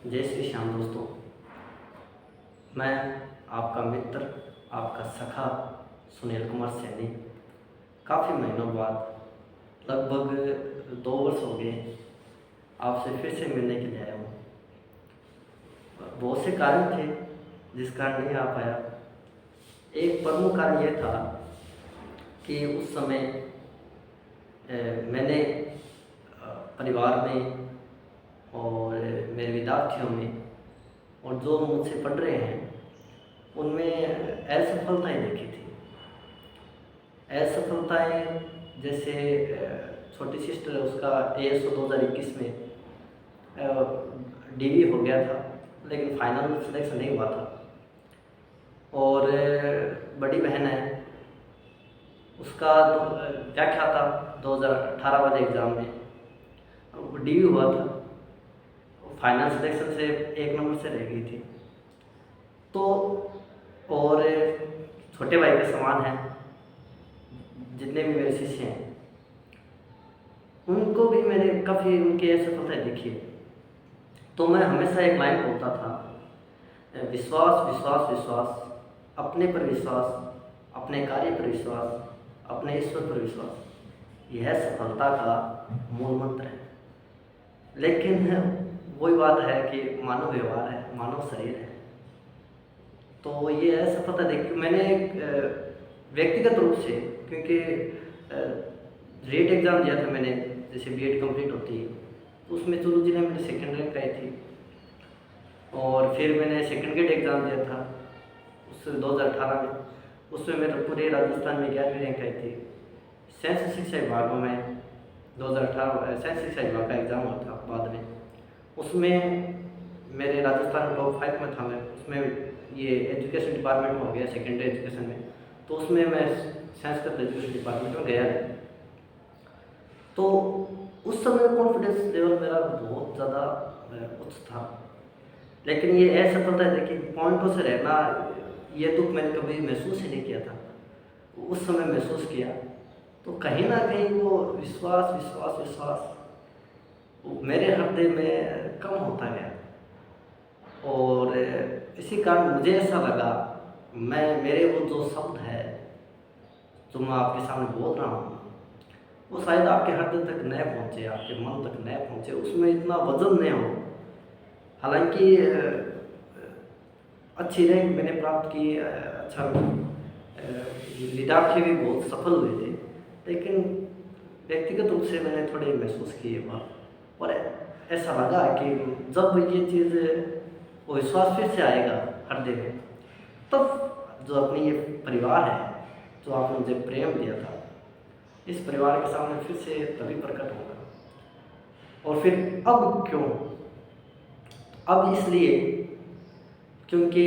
जय श्री श्याम दोस्तों। मैं आपका मित्र, आपका सखा सुनील कुमार सैनी काफ़ी महीनों बाद लगभग 2 वर्ष हो गए आपसे फिर से मिलने के लिए आया हूँ। बहुत से कारण थे जिस कारण नहीं आ पाया। एक प्रमुख कारण यह था कि उस समय मैंने परिवार में और मेरे विद्यार्थियों में और जो मुझसे पढ़ रहे हैं उनमें असफलताएं देखी थी। असफलताएं जैसे छोटी सिस्टर है, उसका ASO 2021 में DV हो गया था लेकिन फाइनल सिलेक्शन नहीं हुआ था। और बड़ी बहन है, उसका व्याख्या था 2018 वाले एग्ज़ाम में DV हुआ था, फाइनल सिलेक्शन से 1 नंबर से रह गई थी। तो और छोटे भाई के समान हैं जितने भी मेरे शिष्य हैं, उनको भी मैंने काफ़ी उनकी असफलताएं देखी है। तो मैं हमेशा एक लाइन बोलता था, विश्वास विश्वास विश्वास, अपने पर विश्वास, अपने कार्य पर विश्वास, अपने ईश्वर पर विश्वास, यह सफलता का मूल मंत्र है। लेकिन वही बात है कि मानव व्यवहार है, मानव शरीर है। तो ये असफलता देखी मैंने व्यक्तिगत रूप से, क्योंकि रेट एग्ज़ाम दिया था मैंने, जैसे BEd कंप्लीट होती है तो उसमें चूरू जिले में सेकेंड रैंक आई थी। और फिर मैंने सेकेंड ग्रेड एग्ज़ाम दिया था उस 2018 में, उसमें मेरे पूरे राजस्थान में 11वीं रैंक आई थी। साइंस शिक्षा विभाग में 2018 साइंस शिक्षा विभाग का एग्ज़ाम हुआ था बाद में, उसमें मेरे राजस्थान टॉप 5 में था। मैं उसमें ये एजुकेशन डिपार्टमेंट में हो गया, सेकेंडरी एजुकेशन में, तो उसमें मैं संस्कृत एजुकेशन डिपार्टमेंट में गया है। तो उस समय कॉन्फिडेंस लेवल मेरा बहुत ज़्यादा उच्च था। लेकिन ये असफलता देखिए, पॉइंटों से रहना, ये दुख मैंने कभी महसूस ही नहीं किया था, उस समय महसूस किया। तो कहीं ना कहीं वो विश्वास विश्वास विश्वास मेरे हृदय में कम होता गया। और इसी कारण मुझे ऐसा लगा, मेरे वो जो शब्द है जो मैं आपके सामने बोल रहा हूँ, वो शायद आपके हृदय तक न पहुँचे, आपके मन तक न पहुँचे, उसमें इतना वजन न हो। हालांकि अच्छी रैंक मैंने प्राप्त की, अच्छा विद्यार्थी भी बहुत सफल हुए थे, लेकिन व्यक्तिगत रूप से मैंने थोड़े महसूस किए बात। और ऐसा लगा कि जब ये चीज़, वो विश्वास फिर से आएगा हृदय में, तब जो अपनी ये परिवार है, जो आपने मुझे प्रेम दिया था, इस परिवार के सामने फिर से तभी प्रकट होगा। और फिर अब क्यों? अब इसलिए क्योंकि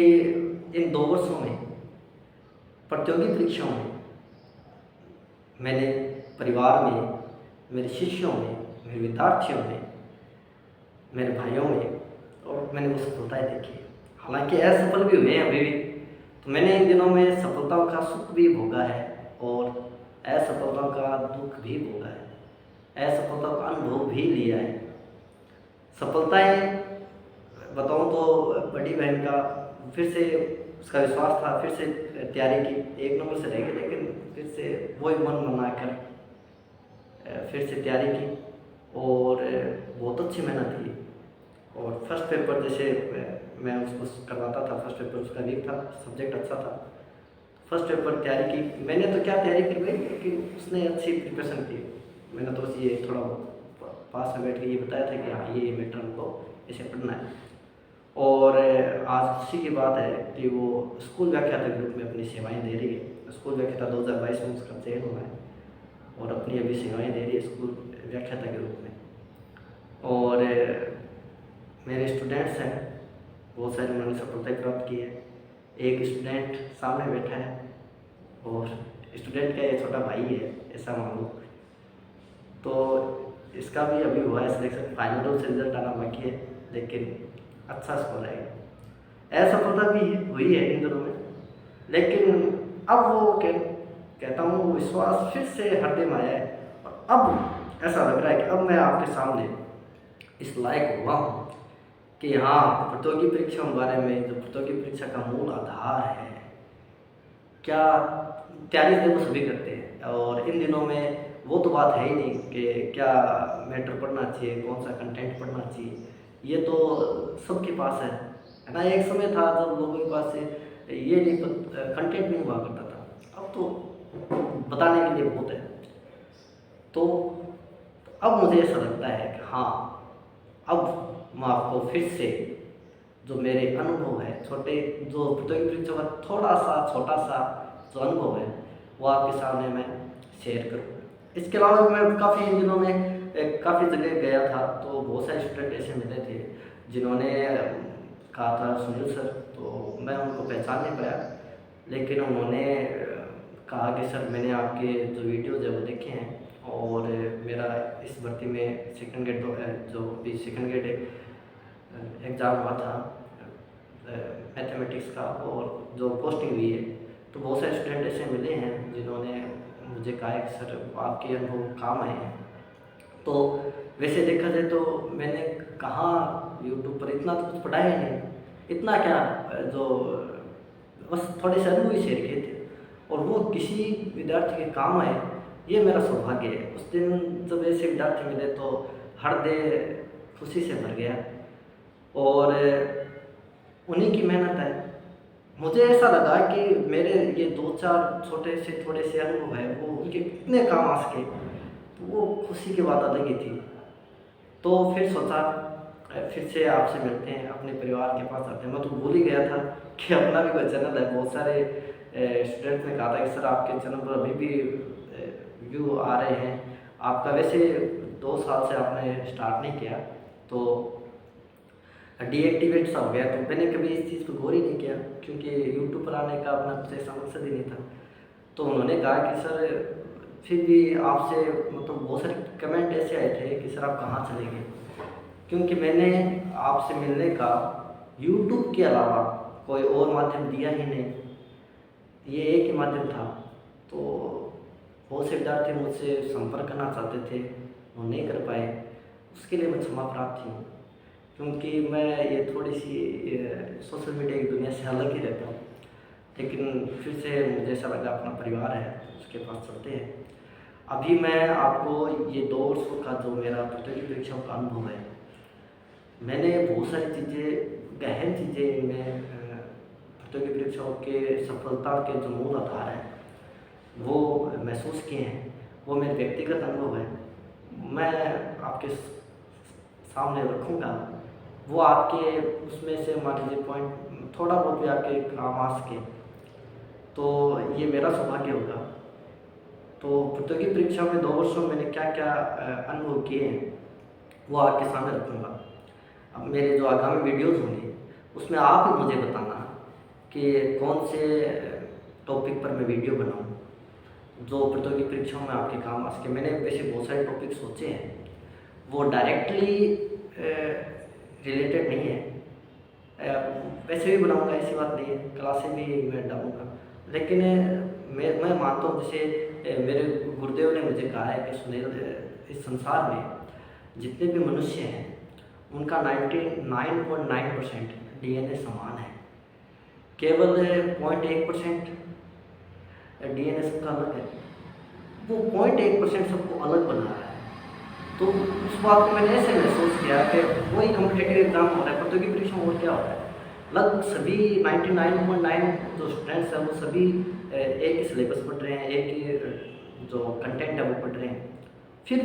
इन 2 वर्षों में प्रतियोगी परीक्षाओं में मैंने परिवार में, मेरे शिष्यों में, मेरे विद्यार्थियों में, मेरे भाइयों में, और मैंने वो सफलताएँ देखी। हालांकि असफल भी हुए हैं अभी भी, तो मैंने इन दिनों में सफलताओं का सुख भी भोगा है और असफलताओं का दुख भी भोगा है, असफलताओं का अनुभव भी लिया है। सफलताएँ बताऊँ तो बड़ी बहन का फिर से उसका विश्वास था, फिर से तैयारी की, 1 नंबर से रह गई, लेकिन फिर से वही मन बनाकर फिर से तैयारी की और बहुत अच्छी मेहनत की। और फर्स्ट पेपर जैसे मैं उसको करवाता था, फर्स्ट पेपर उसका वीक था, सब्जेक्ट अच्छा था, फर्स्ट पेपर तैयारी की। मैंने तो क्या तैयारी की भाई, लेकिन उसने अच्छी प्रिपरेशन की। मैंने तो बस ये थोड़ा पास में बैठ के ये बताया था कि हाँ ये मैटर हमको इसे पढ़ना है। और आज खुशी की बात है कि वो स्कूल व्याख्याता के रूप में अपनी सेवाएं दे रही है। स्कूल व्याख्याता 2022 में उसका चयन हुआ है और अपनी अभी सेवाएं दे रही है स्कूल व्याख्याता के रूप में। और मेरे स्टूडेंट्स हैं, बहुत सारे उन्होंने सफलता प्राप्त की है। एक स्टूडेंट सामने बैठा है और स्टूडेंट का ये छोटा भाई है, ऐसा मान लो। तो इसका भी अभी हुआ है सिलेक्शन, फाइनल से रिजल्ट आना बाकी है, लेकिन अच्छा स्कोर आएगा। असफलता भी हुई है इन दिनों में, लेकिन अब वो कहता हूँ विश्वास फिर से हृदय में आया है। और अब ऐसा लग रहा है कि अब मैं आपके सामने इस लायक हुआ हूँ कि हाँ, प्रतियोगी परीक्षाओं के बारे में, जो प्रतियोगी परीक्षा का मूल आधार है, क्या तैयारी देखो सभी करते हैं, और इन दिनों में वो तो बात है ही नहीं कि क्या मैटर पढ़ना चाहिए, कौन सा कंटेंट पढ़ना चाहिए, ये तो सबके पास है ना। एक समय था जब लोगों के पास ये नहीं कंटेंट नहीं हुआ करता था, अब तो बताने के लिए बहुत है। तो अब मुझे ऐसा लगता है कि हाँ, अब मैं आपको फिर से जो मेरे अनुभव है, छोटे जो प्रतियोगी परीक्षा का छोटा सा जो अनुभव है, वो आपके सामने मैं शेयर करूँ। इसके अलावा मैं काफ़ी इन दिनों में काफ़ी जगह गया था, तो बहुत सारे स्टूडेंट ऐसे मिले थे जिन्होंने कहा था सुनील सर, तो मैं उनको पहचान नहीं पाया, लेकिन उन्होंने कहा कि सर मैंने आपके जो वीडियोज़ है वो देखे हैं, और मेरा इस भर्ती में सेकंड ग्रेड जो भी सेकंड ग्रेड एग्ज़ाम हुआ था मैथमेटिक्स का, और जो पोस्टिंग हुई है, तो बहुत सारे स्टूडेंट ऐसे मिले हैं जिन्होंने मुझे कहा है कि सर आपके अनुभव काम आए हैं। तो वैसे देखा जाए तो मैंने कहाँ यूट्यूब पर इतना तो कुछ पढ़ा ही नहीं, इतना क्या, जो बस थोड़े से अनुभव ही शेयर किए थे, और वो किसी विद्यार्थी के काम आए, ये मेरा सौभाग्य है। उस दिन जब ऐसे विद्यार्थी मिले तो हृदय खुशी से भर गया, और उन्हीं की मेहनत है। मुझे ऐसा लगा कि मेरे ये 2-4 छोटे से थोड़े से अनुभव है, वो उनके कितने काम आ सके, तो वो खुशी की बात अलग ही थी। तो फिर सोचा फिर से आपसे मिलते हैं, अपने परिवार के पास आते हैं। मैं तो भूल ही गया था कि अपना भी कोई चैनल है। बहुत सारे स्टूडेंट ने कहा था कि सर आपके चैनल पर अभी भी व्यू आ रहे हैं, आपका वैसे 2 साल से आपने स्टार्ट नहीं किया, तो डीएक्टिवेट सा हो गया। तो मैंने कभी इस चीज़ को गौर ही नहीं किया, क्योंकि यूट्यूब पर आने का अपना कुछ ऐसा मकसद ही नहीं था। तो उन्होंने कहा कि सर फिर भी आपसे मतलब बहुत सारे कमेंट ऐसे आए थे कि सर आप कहाँ चले गए, क्योंकि मैंने आपसे मिलने का यूट्यूब के अलावा कोई और माध्यम दिया ही नहीं, ये एक ही माध्यम था। तो बहुत से विद्यार्थी मुझसे संपर्क करना चाहते थे, वो नहीं कर पाए, उसके लिए मैं क्षमा प्रार्थी हूँ, क्योंकि मैं ये थोड़ी सी सोशल मीडिया की दुनिया से अलग ही रहता हूँ। लेकिन फिर से मुझे ऐसा लगा अपना परिवार है, उसके पास चलते हैं। अभी मैं आपको ये 2 वर्षों का जो मेरा प्रतियोगी परीक्षाओं का अनुभव है, मैंने बहुत सारी चीज़ें, गहन चीज़ें में प्रतियोगी परीक्षाओं के सफलता के जो मूल आधार हैं वो महसूस किए हैं। वो मेरे व्यक्तिगत अनुभव है, मैं आपके सामने रखूँगा। वो आपके उसमें से मान लीजिए पॉइंट थोड़ा बहुत भी आपके काम आ सके, तो ये मेरा सौभाग्य होगा। तो प्रतियोगी परीक्षा में 2 वर्षों में मैंने क्या क्या अनुभव किए हैं, वो आपके सामने रखूँगा। अब मेरे जो आगामी वीडियोज़ होंगे उसमें आप ही मुझे बताना कि कौन से टॉपिक पर मैं वीडियो बनाऊँ जो प्रतियोगी परीक्षाओं में आपके काम आ सके। मैंने वैसे बहुत सारे टॉपिक सोचे हैं, वो डायरेक्टली रिलेटेड नहीं है, वैसे भी बनाऊंगा, ऐसी बात नहीं है, क्लासें भी मैं डालूंगा। लेकिन मैं मानता हूँ, जैसे मेरे गुरुदेव ने मुझे कहा है कि सुनील, इस संसार में जितने भी मनुष्य हैं उनका 99.9% डीएनए समान है, केवल 0.1% डीएनए सबका अलग है। वो 0.1% सबको अलग बना रहा है। तो उस बात को मैंने ऐसे महसूस किया कि वही कॉम्पिटेटिव एग्जाम हो रहा है, प्रतियोगी परीक्षा में, और क्या हो रहा है। लगभग सभी 99.9 जो स्टूडेंट्स हैं वो सभी एक ही सिलेबस पढ़ रहे हैं, एक ही जो कंटेंट है वो पढ़ रहे हैं। फिर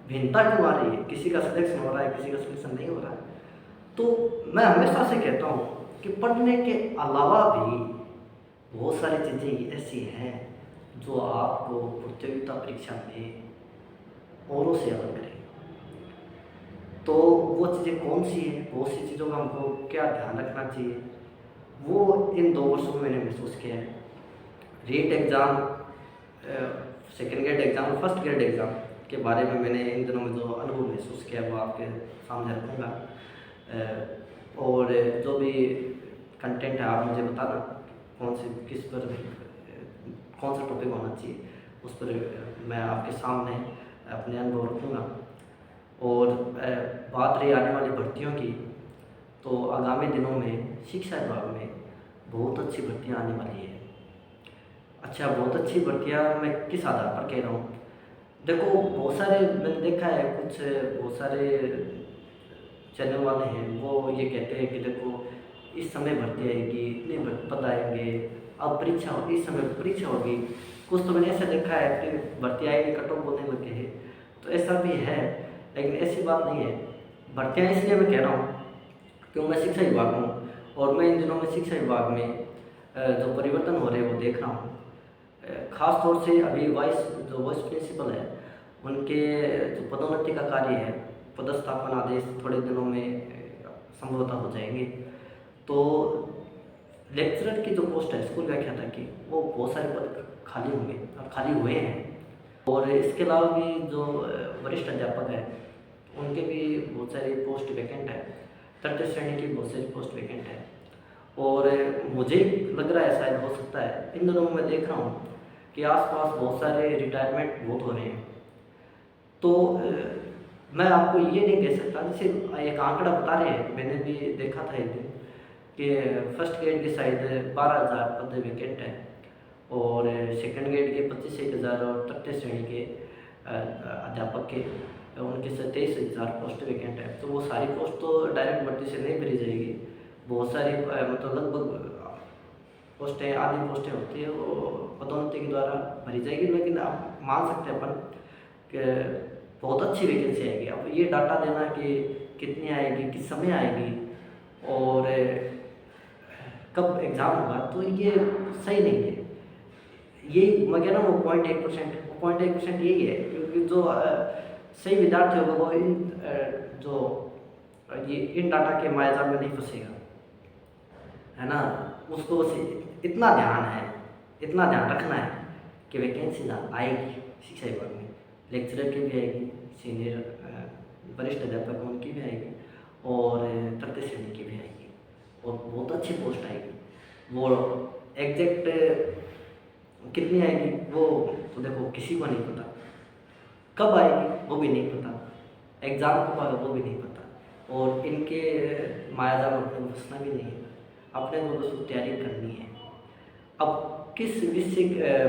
भिन्नता क्यों आ रही है, किसी का सिलेक्शन हो रहा है, किसी का सिलेक्शन नहीं हो रहा है। तो मैं हमेशा से कहता हूँ कि पढ़ने के अलावा भी बहुत सारी चीज़ें ऐसी हैं जो आपको प्रतियोगिता परीक्षा में औरों से अलग करेंगी। तो वो चीज़ें कौन सी हैं, बहुत सी चीज़ों का हमको क्या ध्यान रखना चाहिए, वो इन 2 वर्षों में मैंने महसूस किया है। REET exam, second grade exam, first grade exam के बारे में मैंने इन दिनों में जो अनुभव महसूस किया वो आपके सामने रखूँगा। और जो भी कंटेंट है आप मुझे बताना कौन से किस पर कौन सा टॉपिक होना चाहिए, उस पर मैं आपके सामने अपने अनुभव रखूँगा। और बात रही आने वाली भर्तियों की, तो आगामी दिनों में शिक्षा विभाग में बहुत अच्छी भर्तियाँ आने वाली है। अच्छा, बहुत अच्छी भर्तियाँ मैं किस आधार पर कह रहा हूँ? देखो, बहुत सारे मैंने देखा है, कुछ बहुत सारे चैनल वाले हैं, वो ये कहते हैं कि देखो इस समय भर्ती आएगी, इतने पद आएंगे, अब परीक्षा होगी, इस समय परीक्षा होगी। कुछ तो मैंने ऐसा देखा है कि भर्ती आएगी, कट ऑफ बोलने लगे हैं, तो ऐसा भी है, लेकिन ऐसी बात नहीं है। भर्तियाँ इसलिए मैं कह रहा हूँ क्योंकि मैं शिक्षा विभाग हूँ, और मैं इन दिनों में शिक्षा विभाग में जो परिवर्तन हो रहे हैं वो देख रहा हूँ। खास तौर से अभी वाइस प्रिंसिपल है, उनके जो पदोन्नति का कार्य है, पदस्थापन आदेश थोड़े दिनों में संभवतः हो जाएंगे। तो लेक्चरर की जो पोस्ट है स्कूल व्याख्याता की, वो बहुत सारे पद खाली होंगे और खाली हुए हैं। और इसके अलावा भी जो वरिष्ठ अध्यापक हैं, उनके भी बहुत सारी पोस्ट वैकेंट है। तृतीय श्रेणी की बहुत सारी पोस्ट वैकेंट है, और मुझे लग रहा है, शायद हो सकता है, इन दिनों में देख रहा हूँ कि आसपास बहुत सारे रिटायरमेंट बहुत हो रहे हैं। तो मैं आपको ये नहीं कह सकता, जैसे एक आंकड़ा बता रहे हैं, मैंने भी देखा था एक दिन कि फर्स्ट ग्रेड के शायद 12,000 पद वैकेंट है, और सेकंड ग्रेड के 25,000, और तृतीय श्रेणी के अध्यापक के उनके 27,000 पोस्ट वैकेंट है। तो वो सारी पोस्ट तो डायरेक्ट भर्ती से नहीं भरी जाएगी, बहुत सारी मतलब लगभग पोस्टें, आधी पोस्टें होती है वो पदोन्नति के द्वारा भरी जाएगी। लेकिन आप मान सकते हैं अपन कि बहुत अच्छी वैकेंसी आएगी। अब ये डाटा देना कि कितनी आएगी, किस समय आएगी, और कब एग्ज़ाम होगा, तो ये सही नहीं है। ये मैं कह रहा हूँ वो 0.1% यही है, क्योंकि जो सही विद्यार्थी होगा वो इन डाटा के मायाजाल में नहीं फंसेगा, है ना। उसको बस इतना ध्यान रखना है कि वैकेंसी आएगी शिक्षा विभाग में, लेक्चरर की भी आएगी, सीनियर वरिष्ठ अध्यापक उनकी भी आएगी, और तृतीय श्रेणी की भी आएगी, और बहुत अच्छी पोस्ट आएगी। वो एग्जैक्ट कितनी आएगी वो तो देखो किसी को नहीं पता, कब आएगी वो भी नहीं पता, एग्ज़ाम कब आएगा वो भी नहीं पता, और इनके मायाजाल में अपने को फंसना भी नहीं है, अपने को बस तैयारी करनी है। अब किस विषय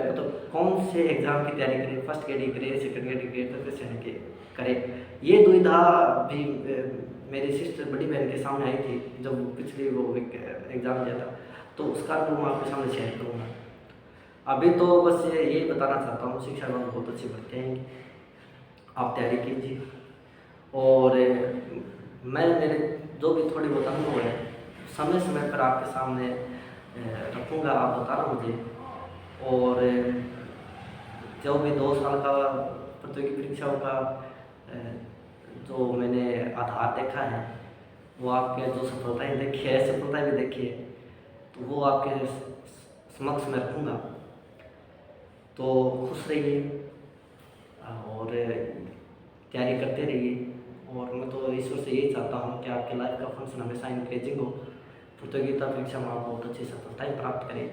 मतलब कौन से एग्ज़ाम की तैयारी करें, फर्स्ट ग्रेड की करें, सेकंड ग्रेड की करें, तृतीय श्रेणी के करें, ये दुविधा भी मेरी सिस्टर बड़ी बहन के सामने आई थी जब पिछली वो एग्ज़ाम दिया था, तो उसका अनुभव मैं आपके सामने शेयर करूँगा। अभी तो बस यही बताना चाहता हूँ, शिक्षा विभाग बहुत अच्छी भर्ती आएंगी, आप तैयारी कीजिए, और मैं मेरे जो भी थोड़ी बहुत अनुभव है समय समय पर आपके सामने रखूँगा, आप बताना मुझे। और जो भी 2 साल का प्रतियोगी परीक्षाओं का जो मैंने आधार देखा है, वो आपके जो सफलताएँ देखी है, असफलताएँ भी देखी है, तो वो आपके समक्ष में रखूँगा। तो खुश रहिए और तैयारी करते रहिए, और मैं तो ईश्वर से यही चाहता हूँ कि आपके लाइफ का फंक्शन हमेशा इंकरेजिंग हो, प्रतियोगिता परीक्षा में आप बहुत अच्छी सफलताएँ प्राप्त करें।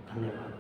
धन्यवाद।